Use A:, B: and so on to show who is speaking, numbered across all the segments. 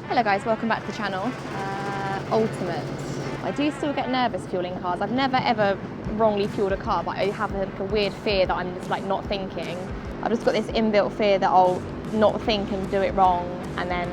A: Hello guys, welcome back to the channel. Ultimate. I do still get nervous fueling cars. I've never ever wrongly fueled a car, but I have a weird fear that I'm just like not thinking. I've just got this inbuilt fear that I'll not think and do it wrong, and then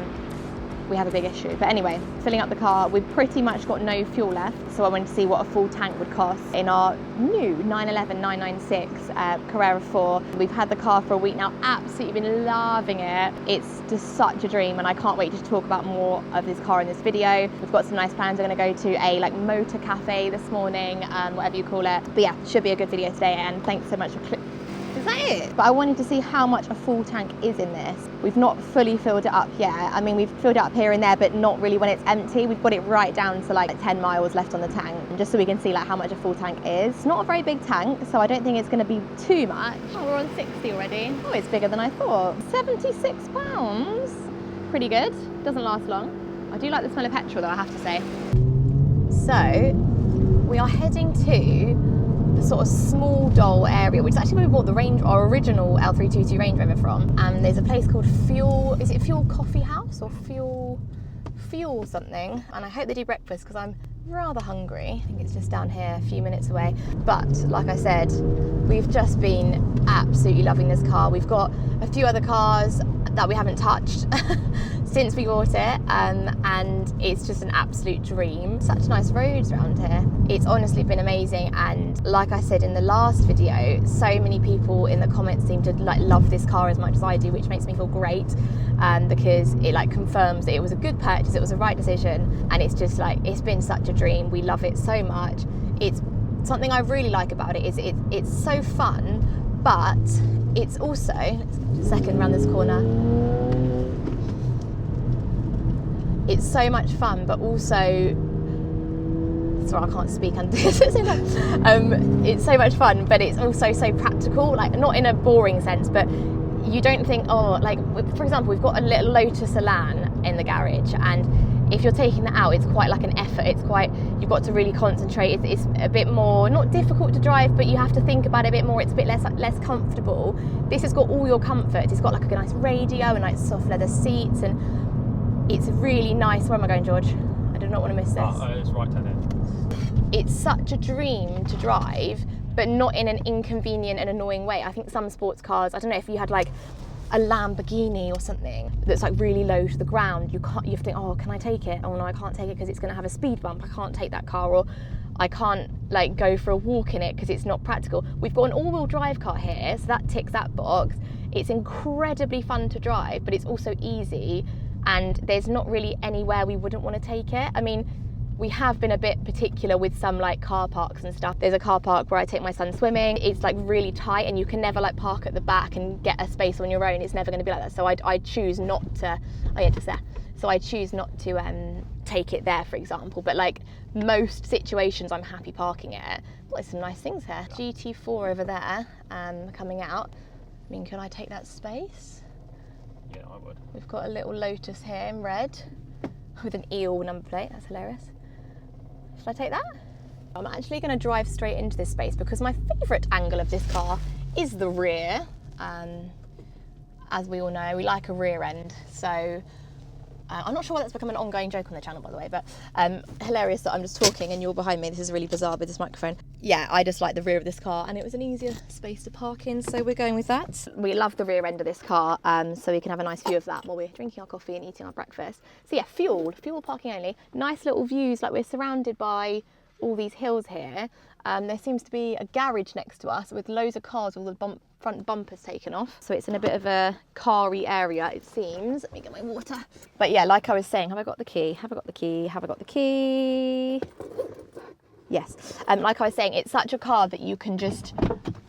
A: we have a big issue. But anyway, filling up the car, we've pretty much got no fuel left, so I wanted to see what a full tank would cost in our new 911 996 Carrera 4. We've had the car for a week now, absolutely been loving it. It's just such a dream, and I can't wait to talk about more of this car in this video. We've got some nice plans. We're going to go to a motor cafe this morning, whatever you call it. But yeah, should be a good video today, and thanks so much for Is that it? But I wanted to see how much a full tank is in this. We've not fully filled it up yet. I mean, we've filled it up here and there, but not really when it's empty. We've got it right down to like 10 miles left on the tank, just so we can see like how much a full tank is. It's not a very big tank, so I don't think it's going to be too much. Oh, we're on 60 already. Oh, it's bigger than I thought. £76. Pretty good. Doesn't last long. I do like the smell of petrol though, I have to say. So, we are heading to the sort of small doll area, which is actually where we bought our original L322 Range Rover from. And there's a place called is it Fuel Coffee House or Fuel something? And I hope they do breakfast because I'm rather hungry. I think it's just down here, a few minutes away. But like I said, we've just been absolutely loving this car. We've got a few other cars that we haven't touched since we bought it, and it's just an absolute dream. Such nice roads around here. It's honestly been amazing, and like I said in the last video, so many people in the comments seem to love this car as much as I do, which makes me feel great, because it confirms that it was a good purchase, it was the right decision, and it's just it's been such a dream. We love it so much. It's something I really like about it is it's so fun, but it's also, let's get a second around this corner. It's so much fun, but also, sorry, I can't speak under this. It's so much fun, but it's also so practical, not in a boring sense, but you don't think, for example, we've got a little Lotus Elan in the garage, and if you're taking that out, it's quite an effort. You've got to really concentrate. It's a bit more, not difficult to drive, but you have to think about it a bit more. It's a bit less comfortable. This has got all your comfort. It's got a nice radio and nice soft leather seats, and it's really nice. Where am I going, George? I do not want to miss this.
B: It's right down there.
A: It's such a dream to drive, but not in an inconvenient and annoying way. I think some sports cars, I don't know if you had a Lamborghini or something that's really low to the ground, you think, oh, can I take it? Oh no, I can't take it because it's going to have a speed bump. I can't take that car, or I can't go for a walk in it because it's not practical. We've got an all-wheel drive car here, so that ticks that box. It's incredibly fun to drive, but it's also easy, and there's not really anywhere we wouldn't want to take it. I mean, we have been a bit particular with some car parks and stuff. There's a car park where I take my son swimming. It's really tight, and you can never park at the back and get a space on your own. It's never going to be like that. So I choose not to. Oh yeah, just there. So I choose not to take it there, for example. But most situations, I'm happy parking it. Well, there's some nice things here. GT4 over there, coming out. I mean, can I take that space?
B: Yeah, I would.
A: We've got a little Lotus here in red with an eel number plate. That's hilarious. Should I take that? I'm actually going to drive straight into this space because my favourite angle of this car is the rear. As we all know, we like a rear end. So I'm not sure why that's become an ongoing joke on the channel, by the way, but hilarious that I'm just talking and you're behind me. This is really bizarre with this microphone. Yeah, I just like the rear of this car, and it was an easier space to park in, so we're going with that. We love the rear end of this car, so we can have a nice view of that while we're drinking our coffee and eating our breakfast. So yeah, fuel parking only. Nice little views, we're surrounded by all these hills here. There seems to be a garage next to us with loads of cars, all the front bumpers taken off. So it's in a bit of a car-y area, it seems. Let me get my water. But yeah, like I was saying, have I got the key? Have I got the key? Have I got the key? Yes. Like I was saying, it's such a car that you can just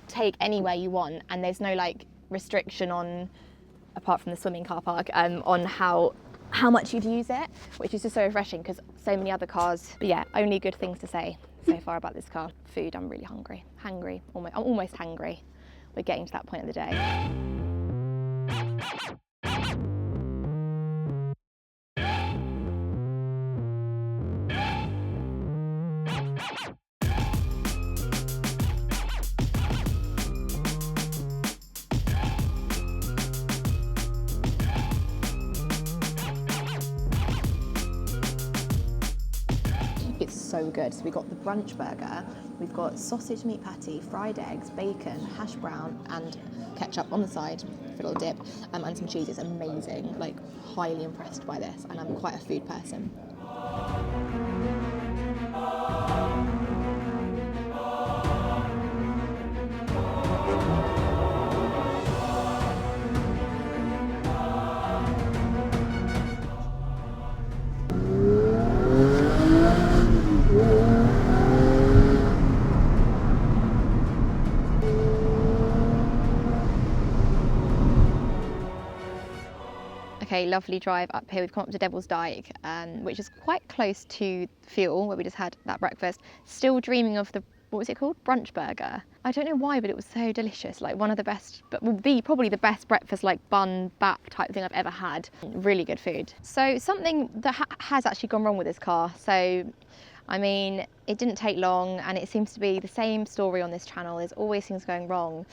A: take anywhere you want, and there's no restriction on, apart from the swimming car park, on how much you'd use it, which is just so refreshing because so many other cars. But yeah, only good things to say so far about this car. Food, I'm really hungry. I'm almost hangry. We're getting to that point of the day. so good. So we got the brunch burger, we've got sausage meat patty, fried eggs, bacon, hash brown, and ketchup on the side for a little dip, and some cheese. It's amazing. Like, highly impressed by this, and I'm quite a food person. Okay, lovely drive up here. We've come up to Devil's Dyke, which is quite close to Fuel, where we just had that breakfast. Still dreaming of the, what was it called? Brunch burger. I don't know why, but it was so delicious. Like, one of the best, but will be probably the best breakfast, like bun back type thing I've ever had. Really good food. So something that has actually gone wrong with this car. So, I mean, it didn't take long, and it seems to be the same story on this channel. There's always things going wrong.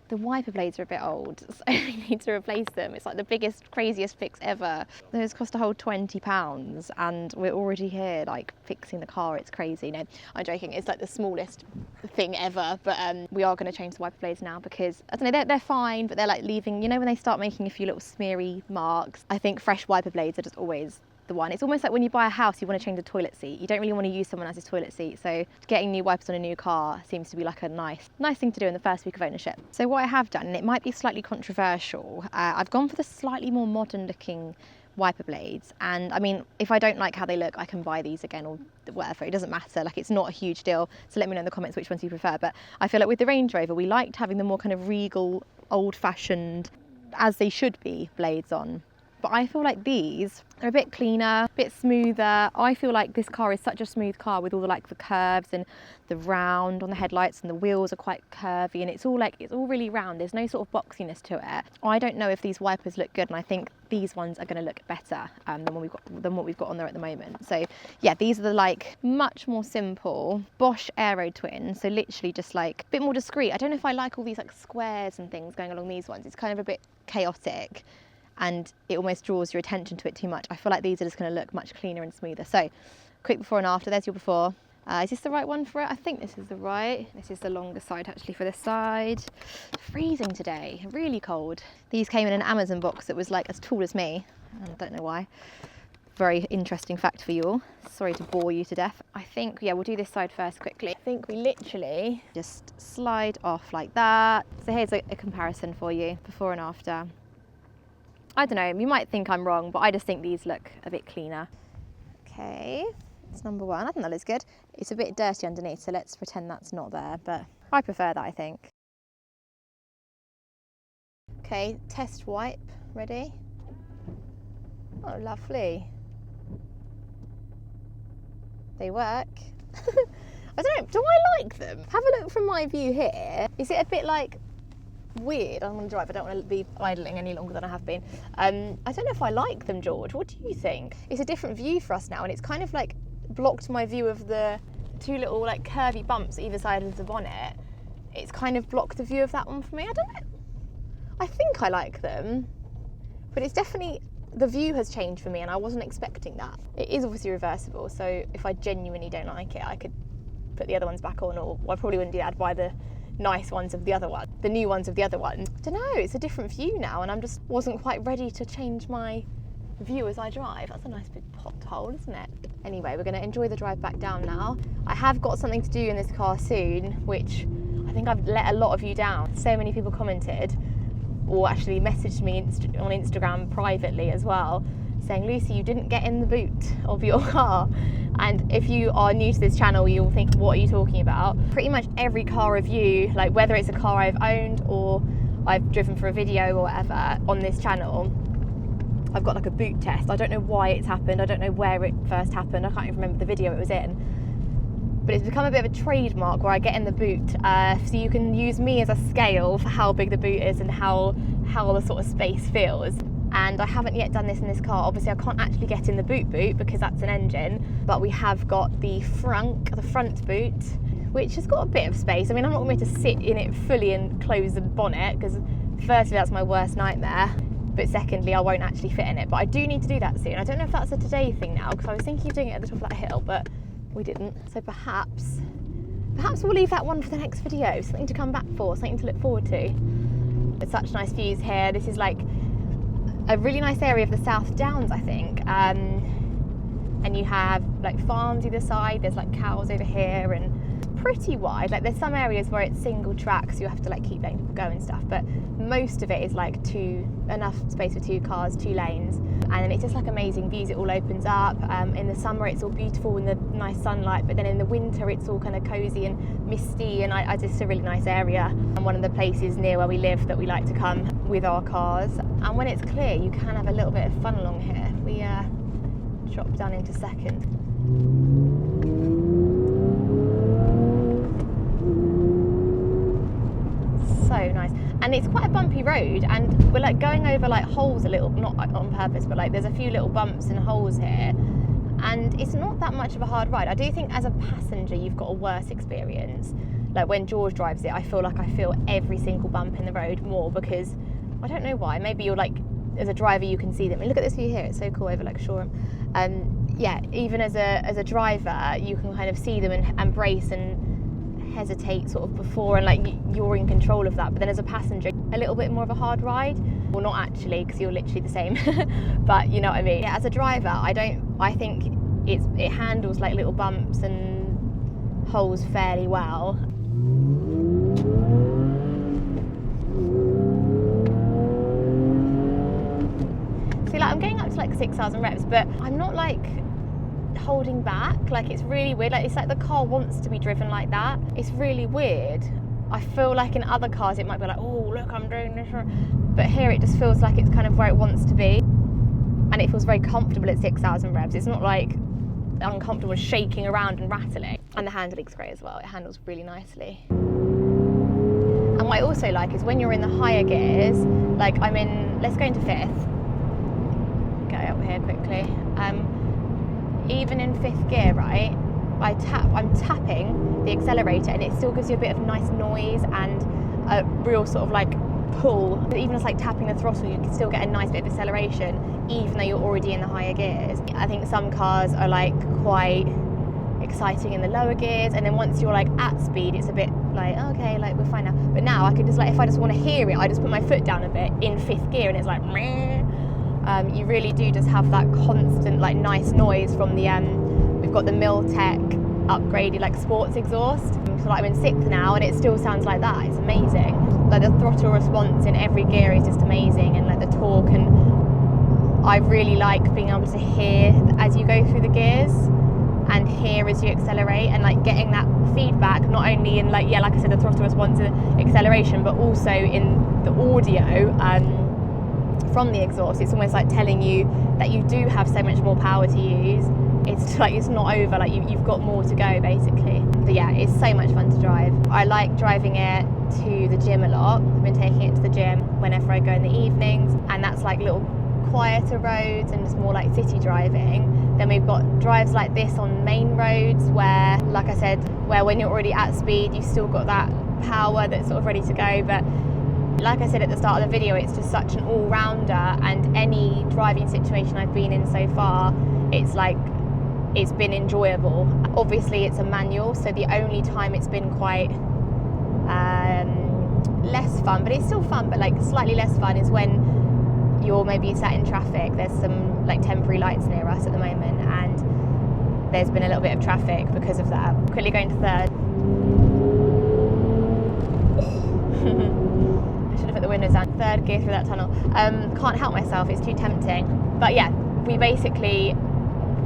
A: The wiper blades are a bit old, so we need to replace them. It's like the biggest, craziest fix ever. Those cost a whole £20, and we're already here, like, fixing the car. It's crazy. No, I'm joking. It's like the smallest thing ever, but we are going to change the wiper blades now because, I don't know, they're fine, but they're like leaving, you know, when they start making a few little smeary marks. I think fresh wiper blades are just always the one. It's almost like when you buy a house, you want to change the toilet seat. You don't really want to use someone else's toilet seat. So getting new wipers on a new car seems to be like a nice thing to do in the first week of ownership. So what I have done, and it might be slightly controversial, I've gone for the slightly more modern looking wiper blades. And I mean, if I don't like how they look, I can buy these again or whatever. It doesn't matter. Like, it's not a huge deal. So let me know in the comments which ones you prefer. But I feel like with the Range Rover, we liked having the more kind of regal, old-fashioned, as they should be, blades on. But I feel like these are a bit cleaner, a bit smoother. I feel like this car is such a smooth car with all the, like, the curves and the round on the headlights, and the wheels are quite curvy, and it's all really round. There's no sort of boxiness to it. I don't know if these wipers look good, and I think these ones are going to look better than what we've got on there at the moment. So yeah, these are the, like, much more simple Bosch Aero Twin. So literally just like a bit more discreet. I don't know if I like all these like squares and things going along these ones. It's kind of a bit chaotic, and it almost draws your attention to it too much. I feel like these are just going to look much cleaner and smoother. So, quick before and after. There's your before. Is this the right one for it? I think this is the right. This is the longer side actually for this side. Freezing today, really cold. These came in an Amazon box that was like as tall as me. I don't know why. Very interesting fact for you all. Sorry to bore you to death. I think, yeah, we'll do this side first quickly. I think we literally just slide off like that. So here's a comparison for you, before and after. I don't know, you might think I'm wrong, but I just think these look a bit cleaner. Okay, it's number one. I think that looks good. It's a bit dirty underneath, so let's pretend that's not there, but I prefer that, I think. Okay, test wipe, ready? Oh, lovely. They work. I don't know, do I like them? Have a look from my view here. Is it a bit like weird? I'm going to drive. I don't want to be idling any longer than I have been. I don't know if I like them, George. What do you think? It's a different view for us now, and it's kind of like blocked my view of the two little like curvy bumps either side of the bonnet. It's kind of blocked the view of that one for me. I don't know. I think I like them, but it's definitely, the view has changed for me, and I wasn't expecting that. It is obviously reversible, so if I genuinely don't like it, I could put the other ones back on, or I probably wouldn't do that. I'd buy the nice ones of the other one, the new ones of the other one. I don't know, it's a different view now, and I'm just wasn't quite ready to change my view as I drive. That's a nice big pothole, isn't it? Anyway, we're going to enjoy the drive back down now. I have got something to do in this car soon, which I think I've let a lot of you down. So many people commented, or actually messaged me on Instagram privately as well, saying, Lucy, you didn't get in the boot of your car. And if you are new to this channel, you'll think, what are you talking about? Pretty much every car review, like whether it's a car I've owned or I've driven for a video or whatever on this channel, I've got like a boot test. I don't know why it's happened. I don't know where it first happened. I can't even remember the video it was in. But it's become a bit of a trademark where I get in the boot. So you can use me as a scale for how big the boot is and how the sort of space feels. And I haven't yet done this in this car. Obviously I can't actually get in the boot because that's an engine, but we have got the front boot, which has got a bit of space. I mean, I'm not going to sit in it fully and close the bonnet, because firstly, that's my worst nightmare, but secondly, I won't actually fit in it. But I do need to do that soon. I don't know if that's a today thing now, because I was thinking of doing it at the top of that hill, but we didn't. So perhaps we'll leave that one for the next video, something to come back for, something to look forward to. There's such nice views here. This is like a really nice area of the South Downs, I think. And you have like farms either side, there's like cows over here, and pretty wide. Like there's some areas where it's single track, so you have to like keep letting people go and stuff, but most of it is like enough space for 2 cars, 2 lanes, and then it's just like amazing views. It all opens up. In the summer it's all beautiful in the nice sunlight, but then in the winter it's all kind of cozy and misty, and I just a really nice area, and one of the places near where we live that we like to come with our cars. And when it's clear you can have a little bit of fun along here. We drop down into second. So nice, and it's quite a bumpy road, and we're like going over like holes a little, not on purpose, but like there's a few little bumps and holes here, and it's not that much of a hard ride. I do think as a passenger you've got a worse experience. Like when George drives it, I feel like I feel every single bump in the road more, because I don't know why. Maybe you're like, as a driver you can see them. I mean, look at this view here, it's so cool over like Shoreham. Yeah, even as a driver you can kind of see them and brace and hesitate sort of before, and like you're in control of that. But then as a passenger, a little bit more of a hard ride. Well, not actually, because you're literally the same, but you know what I mean. Yeah, as a driver I think it handles like little bumps and holes fairly well. See, like I'm getting up to like 6,000 reps, but I'm not like holding back. Like it's really weird. Like it's like the car wants to be driven like that. It's really weird. I feel like in other cars it might be like, oh look, I'm doing this, but here it just feels like it's kind of where it wants to be, and it feels very comfortable at 6,000 revs. It's not like uncomfortable shaking around and rattling. And the handling's great as well. It handles really nicely. And what I also like is when you're in the higher gears, like I'm in, let's go into 5th. Go up here quickly. Even in 5th gear, right, I'm tapping the accelerator, and it still gives you a bit of nice noise and a real sort of like pull. Even as like tapping the throttle, you can still get a nice bit of acceleration, even though you're already in the higher gears. I think some cars are like quite exciting in the lower gears, and then once you're like at speed, it's a bit like, okay, like we're fine now. But now I could just like, if I just want to hear it, I just put my foot down a bit in 5th gear, and it's like, meh. You really do just have that constant like nice noise from the we've got the Miltech upgraded like sports exhaust. So like I'm in 6th now, and it still sounds like that. It's amazing. Like the throttle response in every gear is just amazing, and like the torque, and I really like being able to hear as you go through the gears and hear as you accelerate, and like getting that feedback not only in like, yeah, like I said, the throttle response and acceleration, but also in the audio from the exhaust. It's almost like telling you that you do have so much more power to use. It's like it's not over, like you've got more to go basically. But yeah, it's so much fun to drive. I like driving it to the gym a lot. I've been taking it to the gym whenever I go in the evenings, and that's like little quieter roads and just more like city driving. Then we've got drives like this on main roads where, like I said, where when you're already at speed, you've still got that power that's sort of ready to go. But like I said at the start of the video, it's just such an all-rounder, and any driving situation I've been in so far, it's like, it's been enjoyable. Obviously it's a manual, so the only time it's been quite less fun, but it's still fun, but like slightly less fun, is when you're maybe sat in traffic. There's some like temporary lights near us at the moment, and there's been a little bit of traffic because of that. Quickly going to 3rd. I should have put the windows down. 3rd gear through that tunnel. Can't help myself, it's too tempting. But yeah, we basically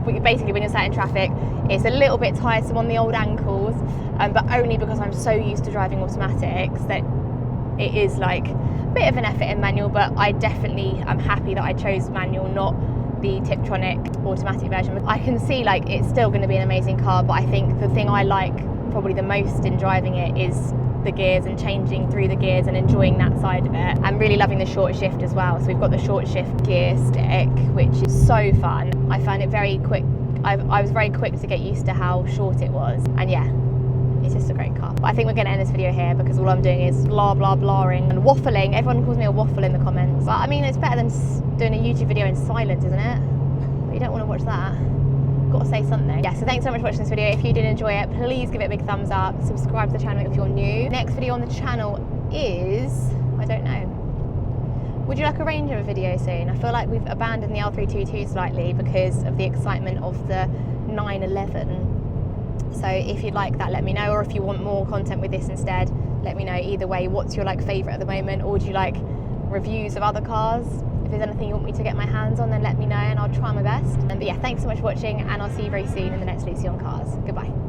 A: when you're sat in traffic, it's a little bit tiresome on the old ankles, but only because I'm so used to driving automatics that it is like a bit of an effort in manual. But I definitely am happy that I chose manual, not the Tiptronic automatic version. I can see like it's still going to be an amazing car, but I think the thing I like probably the most in driving it is the gears and changing through the gears and enjoying that side of it. I'm really loving the short shift as well. So we've got the short shift gear stick, which is so fun. I find it very quick. I was very quick to get used to how short it was, and yeah, it's just a great car. But I think we're going to end this video here because all I'm doing is blah blah blahing and waffling. Everyone calls me a waffle in the comments, but I mean, it's better than doing a YouTube video in silence, isn't it? But you don't want to watch that. Got to say something. Yeah, so thanks so much for watching this video. If you did enjoy it, please give it a big thumbs up. Subscribe to the channel if you're new. Next video on the channel is, I don't know. Would you like a Range Rover video soon? I feel like we've abandoned the L322 slightly because of the excitement of the 911. So if you'd like that, let me know. Or if you want more content with this instead, let me know. Either way, what's your like favourite at the moment? Or do you like reviews of other cars? If there's anything you want me to get my hands on, then let me know and I'll try my best. But yeah, thanks so much for watching, and I'll see you very soon in the next Lucy on Cars. Goodbye.